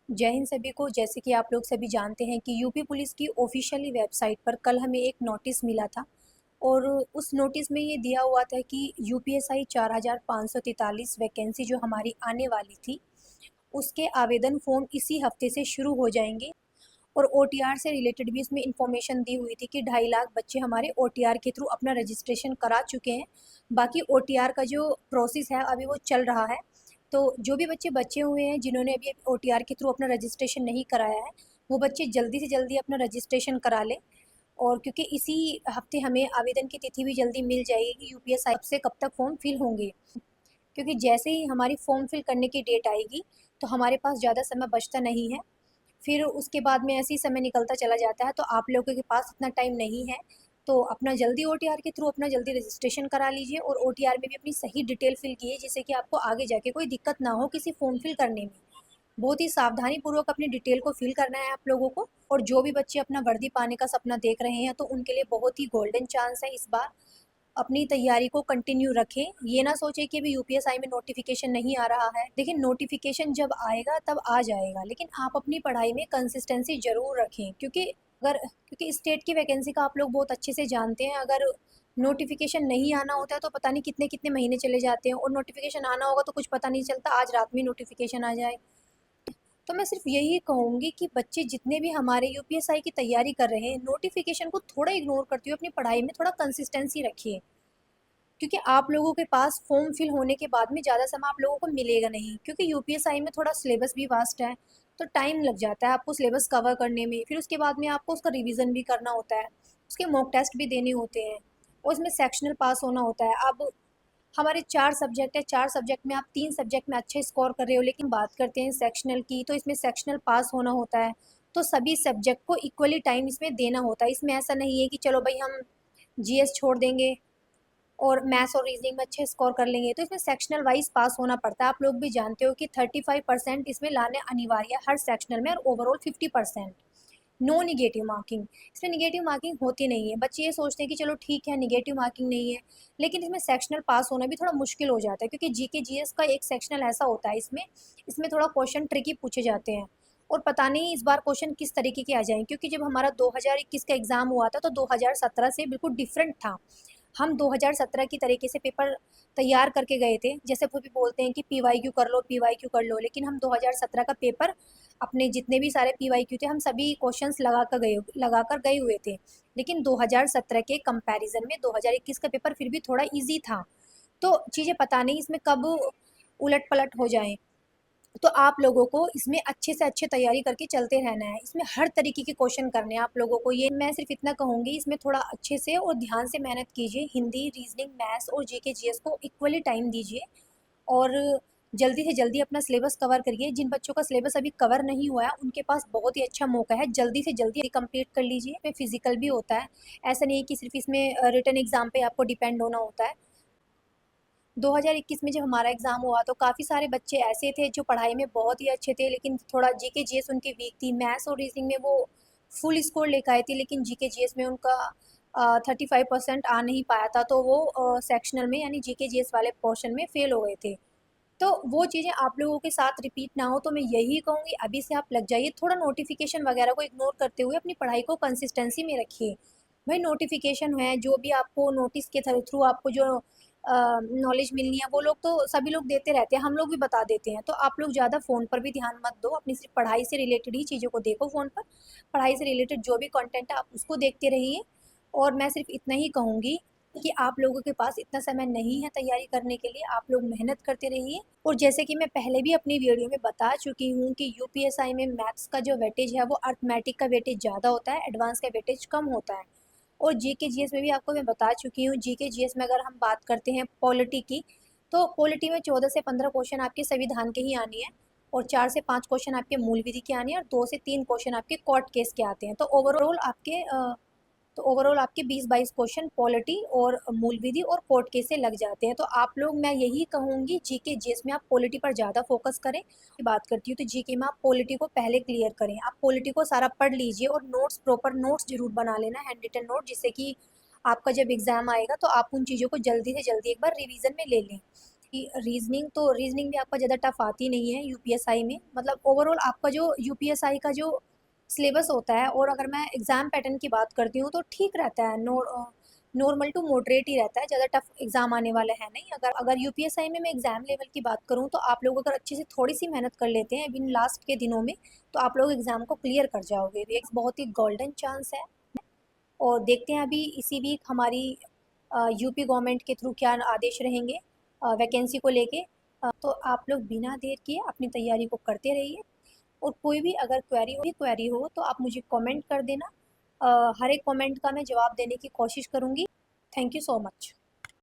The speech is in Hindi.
जय हिंद सभी को। जैसे कि आप लोग सभी जानते हैं कि यूपी पुलिस की ऑफिशियली वेबसाइट पर कल हमें एक नोटिस मिला था और उस नोटिस में ये दिया हुआ था कि यूपीएसआई 4543 वैकेंसी जो हमारी आने वाली थी उसके आवेदन फॉर्म इसी हफ्ते से शुरू हो जाएंगे। और ओटीआर से रिलेटेड भी इसमें इंफॉर्मेशन दी हुई थी कि 2.5 लाख बच्चे हमारे ओटीआर के थ्रू अपना रजिस्ट्रेशन करा चुके हैं। बाकी ओटीआर का जो प्रोसेस है अभी वो चल रहा है। तो जो भी बच्चे बचे हुए हैं जिन्होंने अभी ओटीआर के थ्रू अपना रजिस्ट्रेशन नहीं कराया है वो बच्चे जल्दी से जल्दी अपना रजिस्ट्रेशन करा लें। और क्योंकि इसी हफ्ते हमें आवेदन की तिथि भी जल्दी मिल जाएगी कि यूपीएसआई से कब तक फॉर्म फिल होंगे, क्योंकि जैसे ही हमारी फॉर्म फिल करने की डेट आएगी तो हमारे पास ज़्यादा समय बचता नहीं है। फिर उसके बाद में ऐसे ही समय निकलता चला जाता है, तो आप लोगों के पास इतना टाइम नहीं है। तो अपना जल्दी ओटीआर के थ्रू अपना जल्दी रजिस्ट्रेशन करा लीजिए और ओटीआर में भी अपनी सही डिटेल फिल कीजिए जिससे कि आपको आगे जाके कोई दिक्कत ना हो किसी फॉर्म फिल करने में। बहुत ही सावधानी पूर्वक अपनी डिटेल को फिल करना है आप लोगों को। और जो भी बच्चे अपना वर्दी पाने का सपना देख रहे हैं तो उनके लिए बहुत ही गोल्डन चांस है इस बार। अपनी तैयारी को कंटिन्यू रखें, ये ना सोचें कि अभी यूपीएसआई में नोटिफिकेशन नहीं आ रहा है। देखिए नोटिफिकेशन जब आएगा तब आ जाएगा, लेकिन आप अपनी पढ़ाई में कंसिस्टेंसी जरूर रखें, क्योंकि स्टेट की वैकेंसी का आप लोग बहुत अच्छे से जानते हैं। अगर नोटिफिकेशन नहीं आना होता है तो पता नहीं कितने कितने महीने चले जाते हैं, और नोटिफिकेशन आना होगा तो कुछ पता नहीं चलता, आज रात में नोटिफिकेशन आ जाए। तो मैं सिर्फ यही कहूँगी कि बच्चे जितने भी हमारे यूपीएसआई की तैयारी कर रहे हैं नोटिफिकेशन को थोड़ा इग्नोर करते हुए अपनी पढ़ाई में थोड़ा कंसिस्टेंसी रखिए, क्योंकि आप लोगों के पास फॉर्म फिल होने के बाद में ज़्यादा समय आप लोगों को मिलेगा नहीं, क्योंकि यूपीएसआई में थोड़ा सिलेबस भी वास्ट है। तो टाइम लग जाता है आपको सिलेबस कवर करने में, फिर उसके बाद में आपको उसका रिवीजन भी करना होता है, उसके मॉक टेस्ट भी देने होते हैं और उसमें सेक्शनल पास होना होता है। अब हमारे 4 सब्जेक्ट है, 4 सब्जेक्ट में आप 3 सब्जेक्ट में अच्छे स्कोर कर रहे हो, लेकिन बात करते हैं सेक्शनल की तो इसमें सेक्शनल पास होना होता है। तो सभी सब्जेक्ट को इक्वली टाइम इसमें देना होता है। इसमें ऐसा नहीं है कि चलो भाई हम जीएस छोड़ देंगे और मैथ्स और रीजनिंग में अच्छे स्कोर कर लेंगे। तो इसमें सेक्शनल वाइज पास होना पड़ता है। आप लोग भी जानते हो कि 35% इसमें लाने अनिवार्य है हर सेक्शनल में, और ओवरऑल 50%। नो निगेटिव मार्किंग, इसमें निगेटिव मार्किंग होती नहीं है। बच्चे ये सोचते हैं कि चलो ठीक है निगेटिव मार्किंग नहीं है, लेकिन इसमें सेक्शनल पास होना भी थोड़ा मुश्किल हो जाता है, क्योंकि जीके जीएस का एक सेक्शनल ऐसा होता है इसमें इसमें थोड़ा क्वेश्चन ट्रिकी पूछे जाते हैं। और पता नहीं इस बार क्वेश्चन किस तरीके के आ जाएंगे, क्योंकि जब हमारा 2021 का एग्ज़ाम हुआ था तो 2017 से बिल्कुल डिफरेंट था। हम 2017 की तरीके से पेपर तैयार करके गए थे, जैसे वो भी बोलते हैं कि पीवाईक्यू कर लो पीवाईक्यू कर लो, लेकिन हम 2017 का पेपर अपने जितने भी सारे पीवाईक्यू थे हम सभी क्वेश्चंस लगा कर गए हुए थे। लेकिन 2017 के कंपैरिजन में 2021 का पेपर फिर भी थोड़ा इजी था। तो चीज़ें पता नहीं इसमें कब उलट पलट हो जाएं। तो आप लोगों को इसमें अच्छे से अच्छे तैयारी करके चलते रहना है। इसमें हर तरीके के क्वेश्चन करने हैं आप लोगों को। ये मैं सिर्फ इतना कहूँगी, इसमें थोड़ा अच्छे से और ध्यान से मेहनत कीजिए। हिंदी, रीजनिंग, मैथ्स और जीके जीएस को इक्वली टाइम दीजिए और जल्दी से जल्दी अपना सिलेबस कवर करिए। जिन बच्चों का सिलेबस अभी कवर नहीं हुआ है उनके पास बहुत ही अच्छा मौका है, जल्दी से जल्दी कंप्लीट कर लीजिए। इसमें फिजिकल भी होता है, ऐसा नहीं है कि सिर्फ इसमें रिटन एग्जाम पे आपको डिपेंड होना होता है। 2021 में जब हमारा एग्ज़ाम हुआ तो काफ़ी सारे बच्चे ऐसे थे जो पढ़ाई में बहुत ही अच्छे थे, लेकिन थोड़ा जीके जीएस उनकी वीक थी। मैथ्स और रीजनिंग में वो फुल स्कोर लेकर आए थे, लेकिन जीके जीएस में उनका 35% आ नहीं पाया था, तो वो सेक्शनल में यानी जीके जीएस वाले पोर्शन में फेल हो गए थे। तो वो चीज़ें आप लोगों के साथ रिपीट ना हो, तो मैं यही कहूँगी अभी से आप लग जाइए। थोड़ा नोटिफिकेशन वगैरह को इग्नोर करते हुए अपनी पढ़ाई को कंसिस्टेंसी में रखिए। भाई नोटिफिकेशन है, जो भी आपको नोटिस के थ्रू आपको जो नॉलेज मिलनी है वो लोग तो सभी लोग देते रहते हैं, हम लोग भी बता देते हैं। तो आप लोग ज़्यादा फ़ोन पर भी ध्यान मत दो, अपनी सिर्फ पढ़ाई से रिलेटेड ही चीज़ों को देखो फ़ोन पर। पढ़ाई से रिलेटेड जो भी कंटेंट है आप उसको देखते रहिए। और मैं सिर्फ इतना ही कहूँगी कि आप लोगों के पास इतना समय नहीं है तैयारी करने के लिए, आप लोग मेहनत करते रहिए। और जैसे कि मैं पहले भी अपनी वीडियो में बता चुकी हूँ कि यूपीएसआई में मैथ्स का जो वेटेज है वो अर्थमेटिक का वेटेज ज़्यादा होता है, एडवांस का वेटेज कम होता है। और जीके जीएस में भी आपको मैं बता चुकी हूँ। जीके जीएस में अगर हम बात करते हैं पॉलिटी की, तो पॉलिटी में 14 से 15 क्वेश्चन आपके संविधान के ही आनी है, और 4 से 5 क्वेश्चन आपके मूल विधि के आने हैं, और 2 से 3 क्वेश्चन आपके कोर्ट केस के आते हैं। तो ओवरऑल आपके 20-22 क्वेश्चन पॉलिटी और मूल विधि और कोर्ट केस से लग जाते हैं। तो आप लोग, मैं यही कहूँगी जीके जीएस में आप पॉलिटी पर ज़्यादा फोकस करें। बात करती हूँ तो जीके में आप पॉलिटी को पहले क्लियर करें। आप पॉलिटी को सारा पढ़ लीजिए और प्रॉपर नोट्स जरूर बना लेना, हैंड रिटन नोट, जिससे कि आपका जब एग्ज़ाम आएगा तो आप उन चीज़ों को जल्दी से जल्दी एक बार रिवीजन में ले लें। रीजनिंग भी आपका ज़्यादा टफ आती नहीं है यूपीएसआई में। मतलब ओवरऑल आपका जो यूपीएसआई का जो सिलेबस होता है, और अगर मैं एग्ज़ाम पैटर्न की बात करती हूँ तो ठीक रहता है, नॉर्मल टू मॉडरेट ही रहता है, ज़्यादा टफ एग्ज़ाम आने वाला है नहीं। अगर अगर यूपीएसआई में मैं एग्ज़ाम लेवल की बात करूँ तो आप लोग अगर अच्छे से थोड़ी सी मेहनत कर लेते हैं इन लास्ट के दिनों में, तो आप लोग एग्ज़ाम को क्लियर कर जाओगे। ये एक बहुत ही गोल्डन चांस है। और देखते हैं अभी इसी वीक हमारी यूपी गवर्नमेंट के थ्रू क्या आदेश रहेंगे वैकेंसी को लेके। तो आप लोग बिना देर किए अपनी तैयारी को करते रहिए, और कोई भी अगर क्वेरी हो तो आप मुझे कमेंट कर देना। हर एक कमेंट का मैं जवाब देने की कोशिश करूँगी। Thank you so much.